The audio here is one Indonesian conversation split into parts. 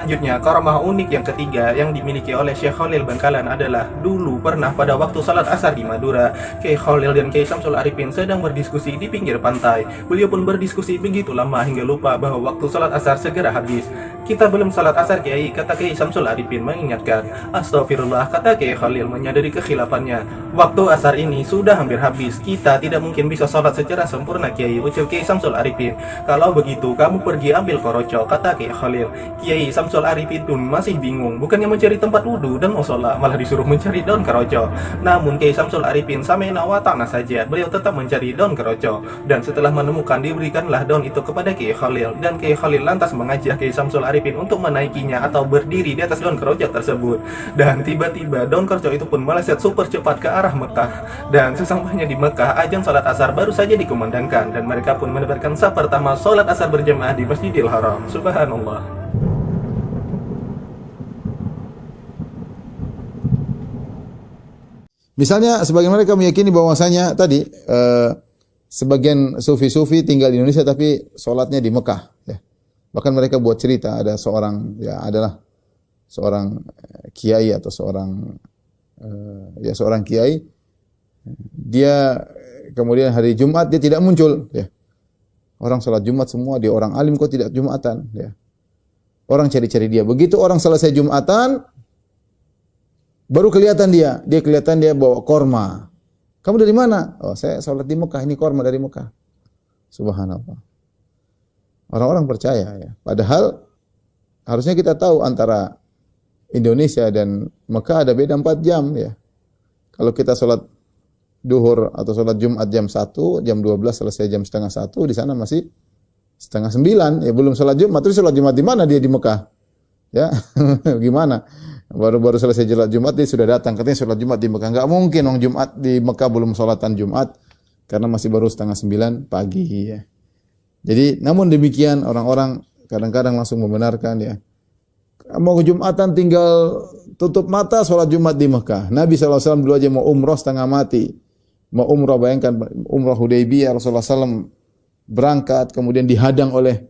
Selanjutnya, karamah unik yang ketiga yang dimiliki oleh Syekh Khalil Bangkalan adalah dulu pernah pada waktu salat asar di Madura, Kiai Khalil dan Kiai Samsul Arifin sedang berdiskusi di pinggir pantai. Beliau pun berdiskusi begitu lama hingga lupa bahwa waktu salat asar segera habis. Kita belum salat asar Kiai, kata Kiai Samsul Arifin mengingatkan. Astagfirullah, kata Kiai Khalil menyadari kekhilafannya. Waktu asar ini sudah hampir habis, kita tidak mungkin bisa salat secara sempurna Kiai, ucap Kiai Samsul Arifin. Kalau begitu kamu pergi ambil koroco, kata Kiai Khalil. Kiai Samsul Arifin pun masih bingung, bukannya mencari tempat wudhu dan musola, malah disuruh mencari daun keroco. Namun Kiai Samsul Arifin samena wa ta'na saja, beliau tetap mencari daun keroco. Dan setelah menemukan, diberikanlah daun itu kepada Kiai Khalil. Dan Kiai Khalil lantas mengajak Kiai Samsul Arifin untuk menaikinya atau berdiri di atas daun keroco tersebut. Dan tiba-tiba daun keroco itu pun meleset super cepat ke arah Mekah. Dan sesampainya di Mekah, azan salat asar baru saja dikumandangkan, dan mereka pun menebarkan saf pertama salat asar berjamaah di Masjidil Haram. Subhanallah. Misalnya sebagian mereka meyakini bahwasanya tadi sebagian sufi-sufi tinggal di Indonesia tapi sholatnya di Mekah. Ya. Bahkan mereka buat cerita ada seorang adalah seorang kiai atau seorang kiai. Dia kemudian hari Jumat dia tidak muncul. Ya. Orang sholat Jumat semua, dia orang alim kok tidak Jumatan. Ya. Orang cari-cari dia. Begitu orang selesai Jumatan, baru kelihatan dia kelihatan dia bawa korma. Kamu dari mana? Oh, saya sholat di Mekah, ini korma dari Mekah. Subhanallah. Orang-orang percaya ya. Padahal harusnya kita tahu antara Indonesia dan Mekah ada beda 4 jam ya. Kalau kita sholat duhur atau sholat Jumat jam 1, jam 12 selesai jam setengah 1, di sana masih setengah 9, ya belum sholat Jumat. Terus sholat Jumat di mana dia di Mekah? Ya, gimana? Baru-baru selesai sholat Jumat dia sudah datang, katanya sholat Jumat di Mekah. Enggak mungkin, orang Jumat di Mekah belum sholatan Jumat karena masih baru setengah 9 pagi ya. Jadi namun demikian orang-orang kadang-kadang langsung membenarkan ya. Mau ke Jumatan tinggal tutup mata sholat Jumat di Mekah. Nabi SAW dulu aja mau umrah setengah mati. Mau umrah, bayangkan umrah Hudaybiyah, Rasulullah SAW berangkat kemudian dihadang oleh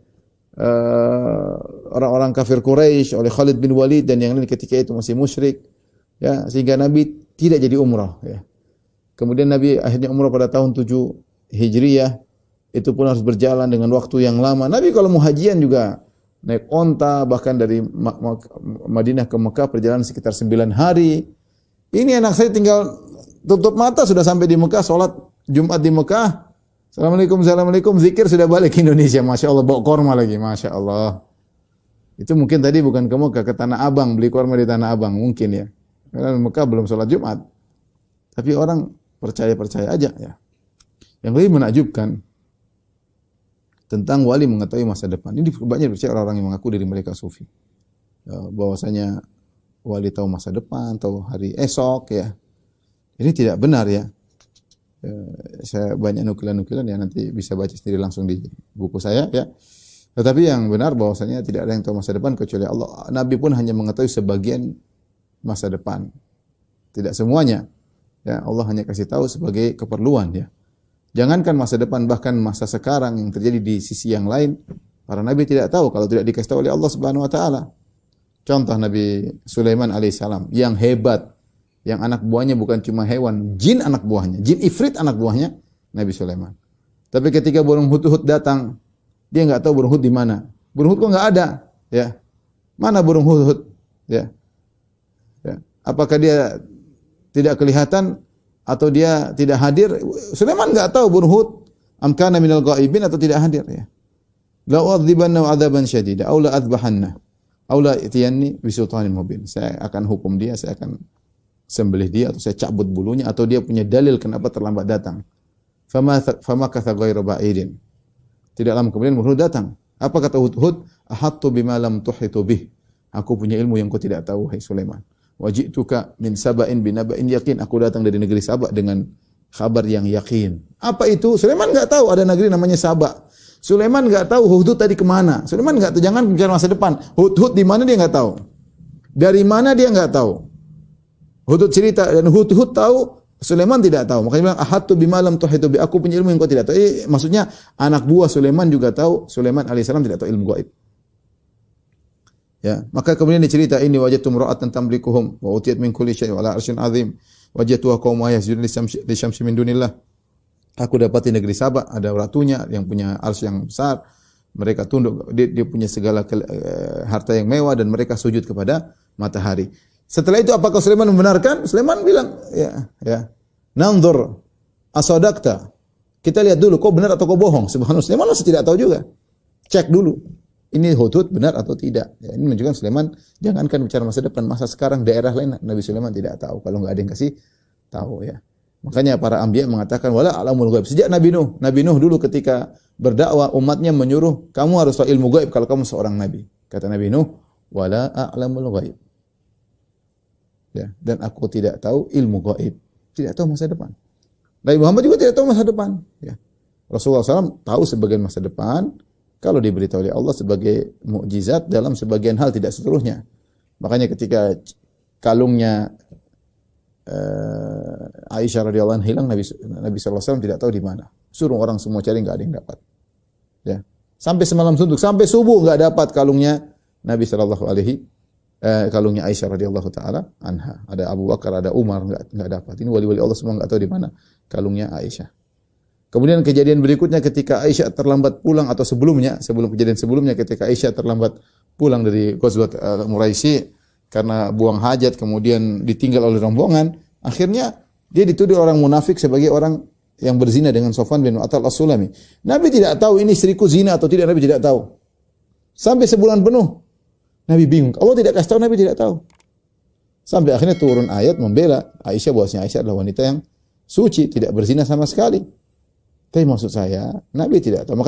orang-orang kafir Quraisy, oleh Khalid bin Walid dan yang lain ketika itu masih musyrik ya, sehingga Nabi tidak jadi umrah ya. Kemudian Nabi akhirnya umrah pada tahun 7 Hijriah, itu pun harus berjalan dengan waktu yang lama. Nabi kalau mau hajian juga naik onta, bahkan dari Madinah ke Mekah perjalanan sekitar 9 hari. Ini anak saya tinggal tutup mata sudah sampai di Mekah, sholat Jumat di Mekah. Assalamualaikum, zikir sudah balik ke Indonesia. Masya Allah, bawa korma lagi. Masya Allah. Itu mungkin tadi bukan ke Mekah, ke Tanah Abang, beli korma di Tanah Abang. Mungkin ya. Karena Mekah belum sholat Jumat. Tapi orang percaya-percaya aja ya. Yang lebih menakjubkan tentang wali mengetahui masa depan. Ini banyak percaya orang-orang yang mengaku diri mereka sufi. Ya, bahwasanya wali tahu masa depan, tahu hari esok ya. Ini tidak benar ya. Saya banyak nukilan-nukilan ya, nanti bisa baca sendiri langsung di buku saya ya. Tetapi yang benar bahwasanya tidak ada yang tahu masa depan kecuali Allah. Nabi pun hanya mengetahui sebagian masa depan. Tidak semuanya. Ya, Allah hanya kasih tahu sebagai keperluan ya. Jangankan masa depan, bahkan masa sekarang yang terjadi di sisi yang lain, para nabi tidak tahu kalau tidak dikasih tahu oleh Allah Subhanahu wa taala. Contoh Nabi Sulaiman alaihissalam yang hebat, yang anak buahnya bukan cuma hewan, jin anak buahnya, jin ifrit anak buahnya Nabi Sulaiman. Tapi ketika burung hudhud datang, dia enggak tahu burung hudhud di mana. Burung hudhud kok enggak ada, ya. Mana burung hudhud? Ya. Ya. Apakah dia tidak kelihatan atau dia tidak hadir? Sulaiman enggak tahu burung hudhud am kana minal ghaibin atau tidak hadir ya. La u'adzibanna 'adzaban syadida aw la adzbahanna aw la itiyanni bi sultanin mubin. Saya akan hukum dia, saya akan sembelih dia atau saya cabut bulunya atau dia punya dalil kenapa terlambat datang. Fama katha ghairu ba'idin. Tidak lama kemudian Hudhud datang. Apa kata Hudhud? Ahattu bima lam tuhitu bih. Aku punya ilmu yang kau tidak tahu, hai Sulaiman. Waji'tuka min saba'in binaba'in yaqin. Aku datang dari negeri Saba dengan kabar yang yakin. Apa itu? Sulaiman enggak tahu ada negeri namanya Saba. Sulaiman enggak tahu Hudhud tadi kemana. Sulaiman enggak tahu, jangan bicara masa depan. Hudhud di mana dia enggak tahu. Dari mana dia enggak tahu. Hudhud cerita dan Hudhud tahu, Sulaiman tidak tahu. Makanya bilang ahattu bima lam tuhitu bi. Aku punya ilmu yang kau tidak tahu. Maksudnya anak buah Sulaiman juga tahu. Sulaiman alaihissalam tidak tahu ilmu gaib. Ya, maka kemudian dicerita ini wajadtum ra'atan tamlikuhum wa utiyat min kulli syai'in wa ala arsyin azim wajadtuha qauma yasjudun li syamsi min dunillah. Aku dapati negeri Saba ada ratunya yang punya arsy yang besar. Mereka tunduk, dia punya segala harta yang mewah dan mereka sujud kepada matahari. Setelah itu apakah Sulaiman membenarkan? Sulaiman bilang, ya. Nanzur asadaqta. Kita lihat dulu kau benar atau kau bohong. Subhanallah, Sulaiman masih tidak tahu juga. Cek dulu. Ini Hudhud benar atau tidak. Ya, ini menunjukkan Sulaiman jangankan bicara masa depan, masa sekarang daerah lain Nabi Sulaiman tidak tahu kalau enggak ada yang kasih tahu ya. Makanya para anbiya mengatakan wala alamul ghaib. Sejak Nabi Nuh dulu ketika berdakwah umatnya menyuruh kamu harus tahu ilmu gaib kalau kamu seorang nabi. Kata Nabi Nuh, wala a'lamul ghaib. Ya, dan aku tidak tahu ilmu gaib, tidak tahu masa depan. Nabi Muhammad juga tidak tahu masa depan, ya. Rasulullah SAW tahu sebagian masa depan kalau diberitahu oleh Allah sebagai mukjizat dalam sebagian hal, tidak seluruhnya. Makanya ketika kalungnya Aisyah radhiyallahu anha hilang, Nabi sallallahu alaihi wasallam tidak tahu di mana. Suruh orang semua cari, enggak ada yang dapat. Ya. Sampai semalam suntuk, sampai subuh enggak dapat kalungnya Nabi sallallahu alaihi kalungnya Aisyah radhiyallahu taala anha. Ada Abu Bakar, ada Umar, enggak dapat. Ini wali-wali Allah semua enggak tahu di mana kalungnya Aisyah. Kemudian kejadian berikutnya ketika Aisyah terlambat pulang atau sebelum kejadian sebelumnya ketika Aisyah terlambat pulang dari Ghazwat Muraisi karena buang hajat kemudian ditinggal oleh rombongan, akhirnya dia dituduh orang munafik sebagai orang yang berzina dengan Sofwan bin Mu'attal As-Sulami. Nabi tidak tahu ini istriku zina atau tidak, Nabi tidak tahu. Sampai sebulan penuh Nabi bingung. Allah tidak kasih tahu, Nabi tidak tahu. Sampai akhirnya turun ayat membela Aisyah bahwasanya Aisyah adalah wanita yang suci, tidak berzina sama sekali. Tapi maksud saya, Nabi tidak tahu. Maka